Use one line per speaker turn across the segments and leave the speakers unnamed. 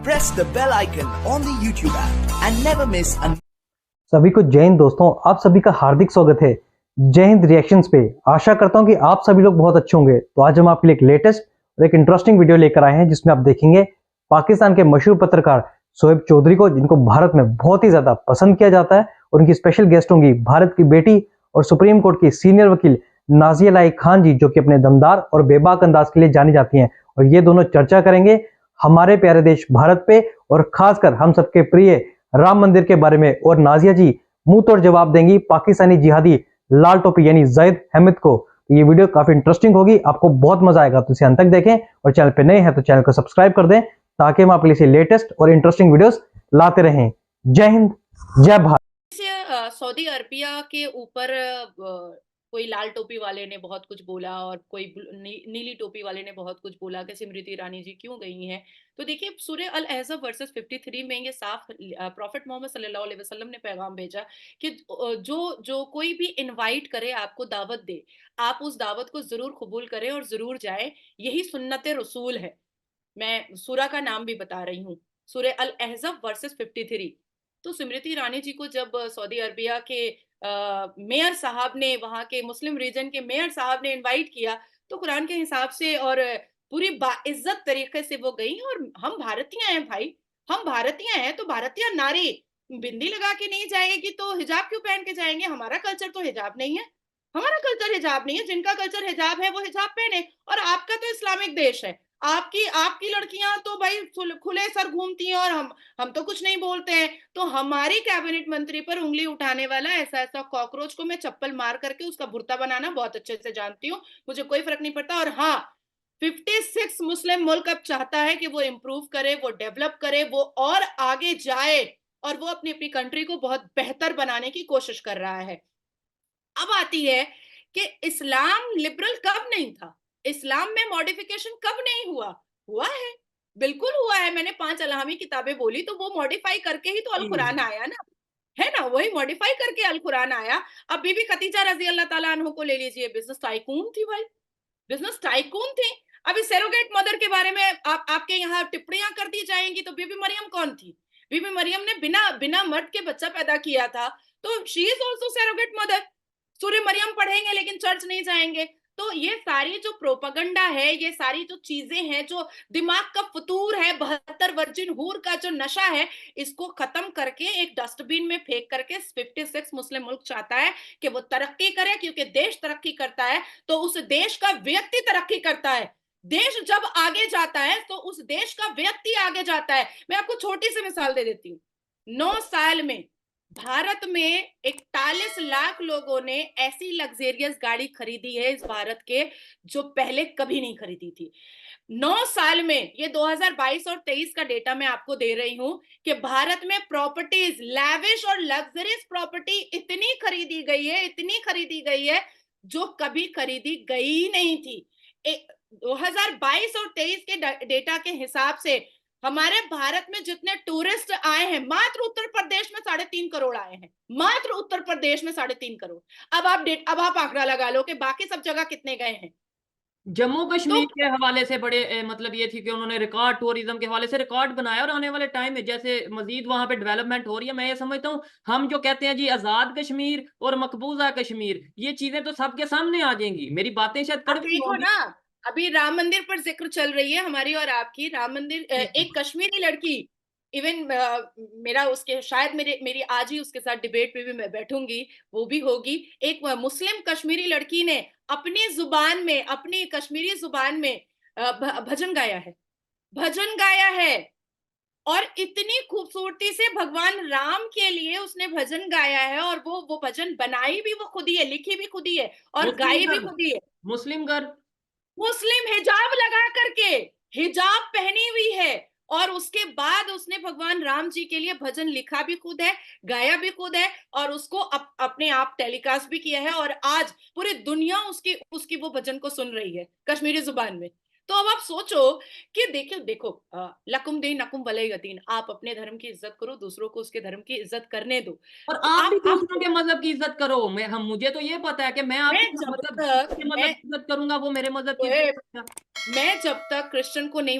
press the bell icon on the YouTube app and never miss an
सभी को जय हिंद दोस्तों, आप सभी का हार्दिक स्वागत है जय हिंद रिएक्शंस पे। आशा करता हूं कि आप सभी लोग बहुत अच्छे होंगे। तो आज हम आपके लिए एक लेटेस्ट और एक इंटरेस्टिंग वीडियो लेकर आए हैं जिसमें आप देखेंगे पाकिस्तान के मशहूर पत्रकार शोएब चौधरी को, जिनको भारत में बहुत ही ज्यादा पसंद किया जाता है, और उनकी स्पेशल गेस्ट होंगी भारत की बेटी और सुप्रीम कोर्ट की सीनियर वकील नाजिया लाई खान जी, जो कि अपने दमदार और बेबाक अंदाज के लिए जानी जाती हैं। और ये दोनों चर्चा करेंगे हमारे प्यारे देश भारत पे और खासकर हम सबके प्रिय राम मंदिर के बारे में। और नाजिया जी मुंह तोड़ जवाब देंगी पाकिस्तानी जिहादी लाल टोपी यानी जैद अहमद को। तो ये वीडियो काफी इंटरेस्टिंग होगी, आपको बहुत मजा आएगा, तो इसे अंत तक देखें। और चैनल पे नए हैं तो चैनल को सब्सक्राइब कर दें ताकि हम आपके लिए लेटेस्ट और इंटरेस्टिंग वीडियोस लाते रहें। जय हिंद, जय भारत।
सऊदी अरबिया के ऊपर कोई लाल टोपी वाले ने बहुत कुछ बोला और कोई नीली टोपी वाले ने बहुत कुछ बोला कि स्मृति ईरानी जी क्यों गई हैं। तो देखिए, सूरह अल अहज़ब वर्सेस 53 में ये साफ प्रॉफिट मोहम्मद सल्लल्लाहु अलैहि वसल्लम ने पैगाम भेजा कि जो कोई भी इनवाइट करे, आपको दावत दे, आप उस दावत को जरूर कबूल करें और जरूर जाएं। यही सुन्नत रसूल है। मैं सूरा का नाम भी बता रही हूँ, सूरह अल अहज़ब वर्सेस 53। तो स्मृति ईरानी जी को जब सऊदी अरबिया के मेयर साहब ने, वहां के मुस्लिम रीजन के मेयर साहब ने इनवाइट किया, तो कुरान के हिसाब से और पूरी बाइज्जत तरीके से वो गई। और हम भारतीय हैं भाई, हम भारतीय हैं, तो भारतीय नारी बिंदी लगा के नहीं जाएगी तो हिजाब क्यों पहन के जाएंगे? हमारा कल्चर तो हिजाब नहीं है, हमारा कल्चर हिजाब नहीं है। जिनका कल्चर हिजाब है वो हिजाब पहने, और आपका तो इस्लामिक देश है। आपकी आपकी लड़कियां तो भाई खुले सर घूमती हैं और हम तो कुछ नहीं बोलते हैं। तो हमारी कैबिनेट मंत्री पर उंगली उठाने वाला ऐसा ऐसा कॉकरोच को मैं चप्पल मार करके उसका भुर्ता बनाना बहुत अच्छे से जानती हूँ, मुझे कोई फर्क नहीं पड़ता। और हाँ, 56 मुस्लिम मुल्क अब चाहता है कि वो इम्प्रूव करे, वो डेवलप करे, वो और आगे जाए, और वो अपनी अपनी कंट्री को बहुत बेहतर बनाने की कोशिश कर रहा है। अब आती है कि इस्लाम लिबरल कब नहीं था, इस्लाम में मॉडिफिकेशन कब नहीं हुआ? हुआ है, बिल्कुल हुआ है। मैंने 5 अल्हामी किताबें बोली, तो वो मॉडिफाई करके ही तो अल कुरान आया ना, है ना? वही मॉडिफाई करके अल कुरान आया। अब बीबी खदीजा रजी अल्लाह ताला अन्हु को ले लीजिए, बिजनेस टाइकून थी भाई, बिजनेस टाइकून थी। अभी सेरोगेट मदर के बारे में आपके यहाँ टिप्पणियां कर दी जाएंगी, तो बीबी मरियम कौन थी? बीबी मरियम ने बिना बिना मर्द के बच्चा पैदा किया था, तो she is also surrogate mother. Surya Mariam पढ़ेंगे लेकिन चर्च नहीं जाएंगे। तो ये सारी जो प्रोपगंडा है, ये सारी जो चीजें हैं, जो दिमाग का फतूर है, 72 वर्जिन हूर का जो नशा है, इसको खत्म करके एक डस्टबिन में फेंक करके 56 मुस्लिम मुल्क चाहता है कि वो तरक्की करे, क्योंकि देश तरक्की करता है तो उस देश का व्यक्ति तरक्की करता है। देश जब आगे जाता है तो उस देश का व्यक्ति आगे जाता है। मैं आपको छोटी सी मिसाल दे देती हूँ। 9 साल में भारत में 41 लाख लोगों ने ऐसी लग्जेरियस गाड़ी खरीदी है इस भारत के, जो पहले कभी नहीं खरीदी थी। 9 साल में, ये 2022 और 23 का डेटा मैं आपको दे रही हूं, कि भारत में प्रॉपर्टीज, लैविश और लग्जरियस प्रॉपर्टी इतनी खरीदी गई है, इतनी खरीदी गई है, जो कभी खरीदी गई नहीं थी। 2022 और 23 के डेटा के हिसाब से हमारे भारत में जितने टूरिस्ट आए हैं, मात्र उत्तर प्रदेश में 3.5 करोड़ आए हैं, मात्र उत्तर प्रदेश में 3.5 करोड़। अब आप आंकड़ा लगा लो कि बाकी सब जगह कितने गए हैं।
जम्मू कश्मीर
तो
के हवाले से बड़े मतलब ये थी कि उन्होंने रिकॉर्ड, टूरिज्म के हवाले से रिकॉर्ड बनाया, और आने वाले टाइम में जैसे मजीद वहां पे डेवलपमेंट हो रही है, मैं ये समझता हूँ हम जो कहते हैं जी आजाद कश्मीर और मकबूजा कश्मीर, ये चीजें तो सबके सामने आ जाएंगी। मेरी बातें शायद कड़वी
देखो
होंगी।
ना, अभी राम मंदिर पर जिक्र चल रही है हमारी और आपकी। राम मंदिर, एक कश्मीरी लड़की, इवन मेरा उसके शायद मेरी आज ही उसके साथ डिबेट पे भी मैं बैठूंगी, वो भी होगी। एक मुस्लिम कश्मीरी लड़की ने अपनी जुबान में, अपनी कश्मीरी जुबान में भजन गाया है, भजन गाया है। और इतनी खूबसूरती से भगवान राम के लिए उसने भजन गाया है, और वो भजन बनाई भी वो खुद ही है, लिखी भी खुद ही है, और गाई भी खुद ही है।
मुस्लिम गर्ल,
मुस्लिम हिजाब लगा करके, हिजाब पहनी हुई है, और उसके बाद उसने भगवान राम जी के लिए भजन लिखा भी खुद है, गाया भी खुद है, और उसको अपने आप टेलीकास्ट भी किया है। और आज पूरी दुनिया उसकी वो भजन को सुन रही है कश्मीरी जुबान में। तो अब आप सोचो कि देखो देखो लकुम दीन नकुम वलिय्यदीन, आप अपने धर्म की इज्जत करो, दूसरों को उसके धर्म की इज्जत करने दो।
और
तो
आप भी
आप
दूसरों के मजहब की इज्जत करो। मैं हम मुझे तो ये पता है कि मैं आपके
मैं जब
मतलब
तक
के मजहब
मैं
की इज्जत करूंगा, वो मेरे मजहब की इज्जत
शोएब,
करेगा।
मैं जब तक क्रिश्चियन को नहीं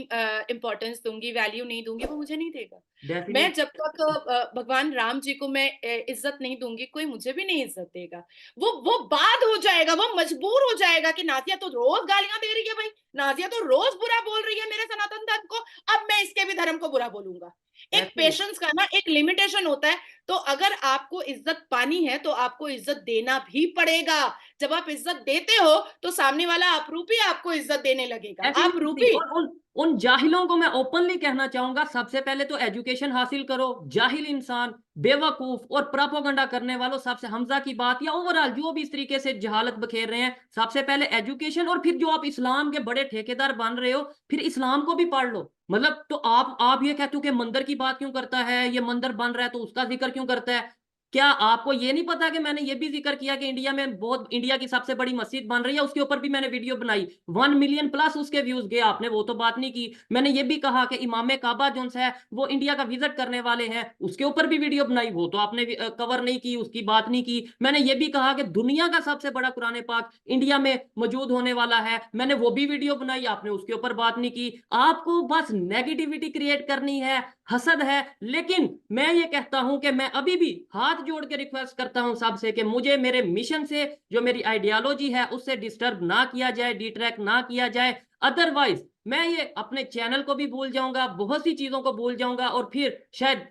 इम्पोर्टेंस दूंगी, वैल्यू नहीं दूंगी, वो मुझे नहीं देगा। मैं
डेफिनेट
जब तक भगवान राम जी को मैं इज्जत नहीं दूंगी, कोई मुझे भी नहीं इज्जत देगा। वो बात हो जाएगा, वो मजबूर हो जाएगा कि नाजिया तो रोज गालियां दे रही है भाई, नाजिया तो रोज बुरा बोल रही है मेरे सनातन धर्म को, अब मैं इसके भी धर्म को बुरा बोलूंगा। एक
डेफिनेट
पेशेंस का ना एक लिमिटेशन होता है। तो अगर आपको इज्जत पानी है तो आपको इज्जत देना भी पड़ेगा। जब आप इज्जत देते हो तो सामने वाला आपरूपी आपको इज्जत देने लगेगा,
डेफिनेटली।
आपरूपी।
और उन जाहिलों को मैं ओपनली कहना चाहूंगा, सबसे पहले तो एजुकेशन हासिल करो। जाहिल इंसान, बेवकूफ और प्रोपोगंडा करने वालों, सबसे हमजा की बात या ओवरऑल जो भी इस तरीके से जहालत बखेर रहे हैं, सबसे पहले एजुकेशन। और फिर जो आप इस्लाम के बड़े ठेकेदार बन रहे हो, फिर इस्लाम को भी पढ़ लो। मतलब तो आप ये कहते हो कि मंदिर की बात क्यों करता है, ये मंदिर बन रहा है तो उसका जिक्र क्यों करता है? क्या आपको ये नहीं पता कि मैंने ये भी जिक्र किया कि इंडिया की सबसे बड़ी मस्जिद बन रही है, उसके ऊपर भी मैंने वीडियो बनाई, 1 मिलियन प्लस उसके व्यूज गए। आपने वो तो बात नहीं की। मैंने ये भी कहा कि इमाम काबा जो है वो इंडिया का विजिट करने वाले हैं, उसके ऊपर भी वीडियो बनाई, वो तो आपने कवर नहीं की, उसकी बात नहीं की। मैंने ये भी कहा कि दुनिया का सबसे बड़ा कुरान पाक इंडिया में मौजूद होने वाला है, मैंने वो भी वीडियो बनाई, आपने उसके ऊपर बात नहीं की। आपको बस नेगेटिविटी क्रिएट करनी है, हसद है। लेकिन मैं ये कहता हूं कि मैं अभी भी हाथ जोड़ के रिक्वेस्ट करता हूं सबसे कि मुझे मेरे मिशन से, जो मेरी आइडियोलॉजी है, उससे डिस्टर्ब ना किया जाए, डिट्रैक्ट ना किया जाए। अदरवाइज मैं ये अपने चैनल को भी भूल जाऊंगा, बहुत सी चीजों को भूल जाऊंगा, और फिर शायद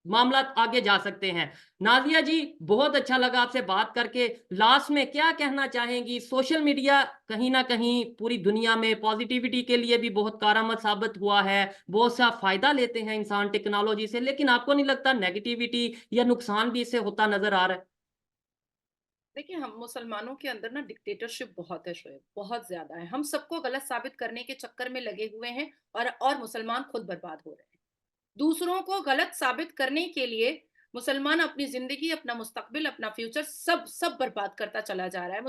मामला आगे जा सकते हैं। नाजिया जी, बहुत अच्छा लगा आपसे बात करके। लास्ट में क्या कहना चाहेंगी? सोशल मीडिया कहीं ना कहीं पूरी दुनिया में पॉजिटिविटी के लिए भी बहुत कारगर साबित हुआ है, बहुत सा फायदा लेते हैं इंसान टेक्नोलॉजी से, लेकिन आपको नहीं लगता नेगेटिविटी या नुकसान भी इससे होता नजर आ रहा है?
देखिए, हम मुसलमानों के अंदर ना डिक्टेटरशिप बहुत है शोएब, बहुत ज्यादा है। हम सबको गलत साबित करने के चक्कर में लगे हुए हैं, और मुसलमान खुद बर्बाद हो रहे हैं। दूसरों को गलत साबित करने के लिए मुसलमान अपनी जिंदगी, अपना मुस्तकबिल, अपना फ्यूचर सब सब बर्बाद करता चला जा रहा है।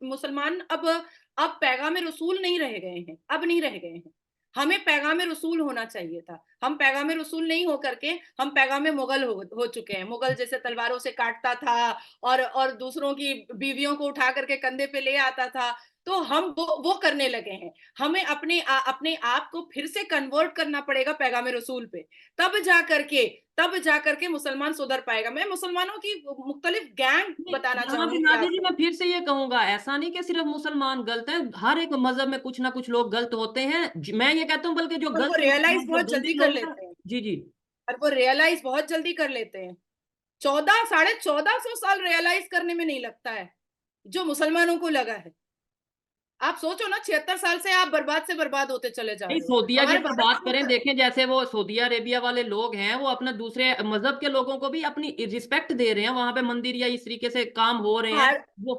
मुसलमान अब पैगाम रसूल नहीं रह गए हैं, अब नहीं रह गए हैं। हमें पैगाम रसूल होना चाहिए था। हम पैगाम रसूल नहीं हो करके हम पैगाम मुगल हो चुके हैं। मुगल जैसे तलवारों से काटता था और दूसरों की बीवियों को उठा करके कंधे पे ले आता था। तो हम वो करने लगे हैं। हमें अपने आप को फिर से कन्वर्ट करना पड़ेगा पैगाम रसूल पे। तब जा करके मुसलमान सुधर पाएगा। मैं मुसलमानों की मुख्तलिफ गैंग बताना
यहाँ पे
चाहूंगी
नादिया जी,
आपको।
मैं फिर से ये कहूंगा, ऐसा नहीं कि सिर्फ मुसलमान गलत है, हर एक मजहब में कुछ ना कुछ लोग गलत होते हैं। मैं ये कहता हूँ बल्कि जो
और वो
गलत
रियलाइज
इंसान, जो
बहुत जल्दी
गंदी
कर
लोग हैं।
लेते हैं।
जी जी।
और वो रियलाइज बहुत जल्दी कर लेते हैं। 1400 साढ़े 1400 साल रियलाइज करने में नहीं लगता है जो मुसलमानों को लगा है। आप सोचो ना, 76 साल से आप बर्बाद से बर्बाद होते चले जा
नहीं,
रहे हो।
सऊदिया की
हमारे
अगर
भारत
बात
में
करें, देखें जैसे वो सऊदी अरेबिया वाले लोग हैं, वो अपने दूसरे मजहब के लोगों को भी अपनी रिस्पेक्ट दे रहे हैं, वहां पे मंदिर या इस तरीके से काम हो रहे हैं
भार,
वो।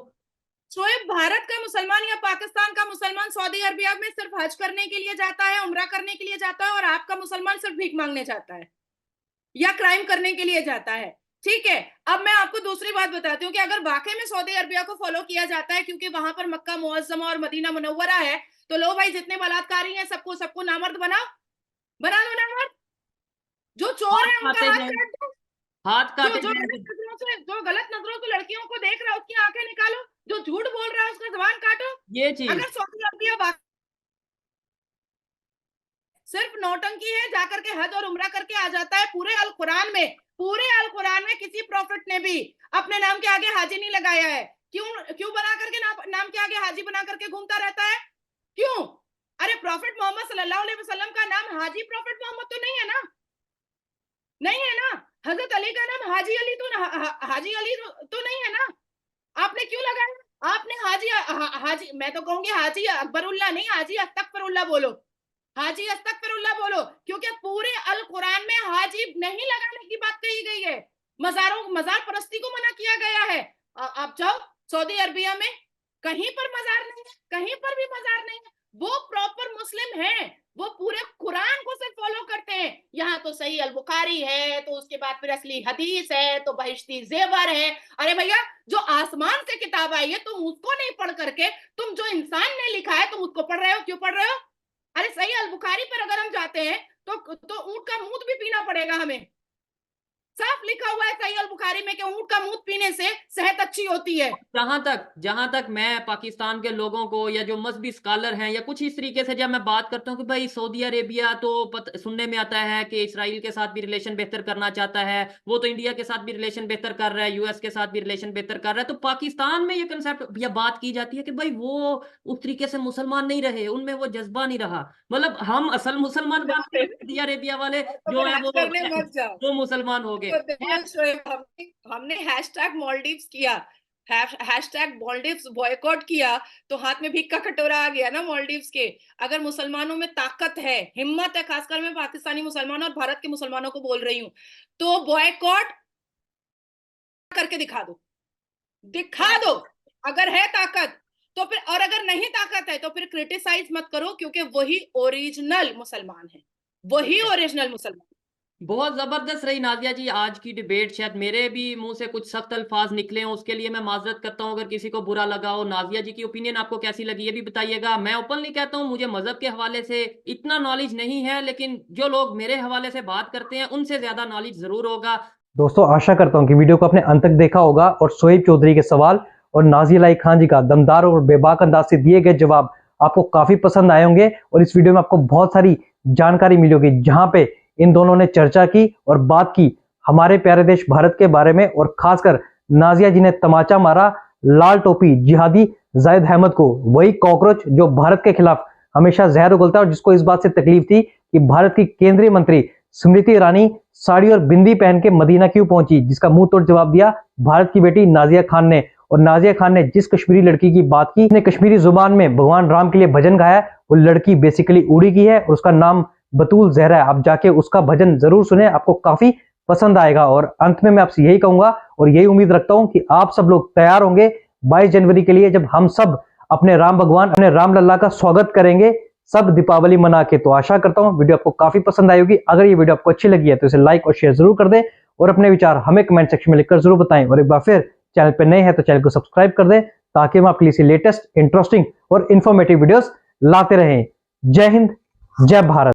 शोएब, भारत का मुसलमान या पाकिस्तान का मुसलमान सऊदी अरबिया में सिर्फ हज करने के लिए जाता है, उम्रा करने के लिए जाता है, और आपका मुसलमान सिर्फ भीख मांगने जाता है या क्राइम करने के लिए जाता है। ठीक है। अब मैं आपको दूसरी बात बताती हूँ कि अगर वाकई में सऊदी अरबिया को फॉलो किया जाता है, क्योंकि वहां पर मक्का मुअज्जमा और मदीना मुनव्वरा है, तो लो भाई, जितने बलात्कारी हैं सबको सबको नामर्द बना दो नामर्द। जो चोर
हाथ
है उनका
काटे
हाथ
जाए,
काट दो।
हाथ
जो
काटे
जो
जाए।
गलत नजरों से लड़कियों को देख रहा है उसकी आंखें निकालो। जो झूठ बोल रहा है उसका जबान काटो।
ये चीज।
अगर सऊदी अरबिया सिर्फ नौटंकी है, जाकर के हज और उम्रा करके आ जाता है, पूरे अल कुरान में किसी प्रॉफिट ने भी अपने नाम के आगे हाजी नहीं लगाया है। क्यों बना करके नाम के आगे हाजी बना करके घूमता रहता है? क्यों? अरे प्रॉफिट मोहम्मद सल्लल्लाहु अलैहि वसल्लम का नाम हाजी प्रॉफिट मोहम्मद तो नहीं है ना? नहीं है ना? हजरत अली का नाम हाजी अली तो नहीं है ना? आपने क्यों लगाया? आपने हाजी, मैं तो कहूंगी हाजी अकबरुल्लाह नहीं, हाजी अस्तगफिरुल्लाह बोलो। हाजी अस्तगफिरुल्लाह बोलो, क्योंकि पूरे अल कुरान में हाजी नहीं लगाने की बात कही गई है। मजार परस्ती को मना किया गया है। आप जाओ सऊदी अरबिया में, कहीं पर मजार नहीं है, कहीं पर भी मजार नहीं है। वो प्रॉपर मुस्लिम है, वो पूरे कुरान को सिर्फ फॉलो करते हैं। यहाँ तो सही अल बुखारी है, तो उसके बाद फिर असली हदीस है, तो बहिश्ती जेवर है। अरे भैया, जो आसमान से किताब आई है तुम उसको नहीं पढ़ करके तुम जो इंसान ने लिखा है तुम उसको पढ़ रहे हो, क्यों पढ़ रहे हो? अरे सही अल बुखारी पर अगर हम जाते हैं तो ऊंट का मूत भी पीना पड़ेगा हमें। साफ लिखा हुआ है सही अल बुखारी में कि ऊंट का मूत पीने से सेहत अच्छी होती है।
जहां तक मैं पाकिस्तान के लोगों को या जो मजहबी स्कॉलर हैं या कुछ इस तरीके से जब मैं बात करता हूँ कि भाई सऊदी अरेबिया तो सुनने में आता है कि इसराइल के साथ भी रिलेशन बेहतर करना चाहता है, वो तो इंडिया के साथ भी रिलेशन बेहतर कर रहा है, यूएस के साथ भी रिलेशन बेहतर कर रहा है, तो पाकिस्तान में ये कंसेप्ट या बात की जाती है कि भाई वो उस तरीके से मुसलमान नहीं रहे, उनमें वो जज्बा नहीं रहा। मतलब हम असल मुसलमान मानते हैं, सऊदी अरेबिया वाले जो है वो मुसलमान हो गए।
हमने हैशटैग मालदीव्स किया, हैशटैग मालदीव्स बॉयकॉट किया, तो हाथ में भीख का कटोरा आ गया ना मालदीव्स के। अगर मुसलमानों में ताकत है, हिम्मत है, खासकर मैं पाकिस्तानी मुसलमानों और भारत के मुसलमानों को बोल रही हूँ, तो बॉयकॉट करके दिखा दो अगर है ताकत तो फिर, और अगर नहीं ताकत है तो फिर क्रिटिसाइज मत करो, क्योंकि वही ओरिजिनल मुसलमान है, वही ओरिजिनल मुसलमान।
बहुत जबरदस्त रही नाजिया जी आज की डिबेट। शायद मेरे भी मुंह से कुछ सख्त अल्फाज निकले हों, उसके लिए मैं माजरत करता हूं अगर किसी को बुरा लगा हो। नाजिया जी की ओपिनियन आपको कैसी लगी ये भी बताइएगा। मैं ओपनली कहता हूं मुझे मजहब के हवाले से इतना नॉलेज नहीं है, लेकिन जो लोग मेरे हवाले से बात करते हैं उनसे ज्यादा नॉलेज जरूर होगा।
दोस्तों आशा करता हूं कि वीडियो को आपने अंत तक देखा होगा और शोएब चौधरी के सवाल और नाज़िया अलाई खान जी का दमदार और बेबाक अंदाज से दिए गए जवाब आपको काफी पसंद आए होंगे और इस वीडियो में आपको बहुत सारी जानकारी मिली होगी, जहां पे इन दोनों ने चर्चा की और बात की हमारे प्यारे देश भारत के बारे में, और खासकर नाज़िया जी ने तमाचा मारा लाल टोपी जिहादी जाहिद अहमद को, वही कॉकरोच जो भारत के खिलाफ हमेशा जहर उगलता है और जिसको इस बात से तकलीफ थी कि भारत की केंद्रीय मंत्री स्मृति ईरानी साड़ी और बिंदी पहन के मदीना क्यों पहुंची, जिसका मुंह तोड़ जवाब दिया भारत की बेटी नाज़िया खान ने। और नाज़िया खान ने जिस कश्मीरी लड़की की बात की, उसने कश्मीरी जुबान में भगवान राम के लिए भजन गाया, वो लड़की बेसिकली उड़ी की है और उसका नाम बतूल जहरा है। आप जाके उसका भजन जरूर सुने, आपको काफी पसंद आएगा। और अंत में मैं आपसे यही कहूंगा और यही उम्मीद रखता हूं कि आप सब लोग तैयार होंगे 22 जनवरी के लिए, जब हम सब अपने राम भगवान, अपने राम लल्ला का स्वागत करेंगे सब दीपावली मना के। तो आशा करता हूं वीडियो आपको काफी पसंद आई होगी। अगर ये वीडियो आपको अच्छी लगी है तो इसे लाइक और शेयर जरूर कर दें और अपने विचार हमें कमेंट सेक्शन में लिखकर जरूर बताएं। और एक बार फिर चैनल पर नए हैं तो चैनल को सब्सक्राइब कर दें, ताकि हम आपके लिए लेटेस्ट, इंटरेस्टिंग और इंफॉर्मेटिव वीडियोस लाते रहें। जय हिंद, जय भारत।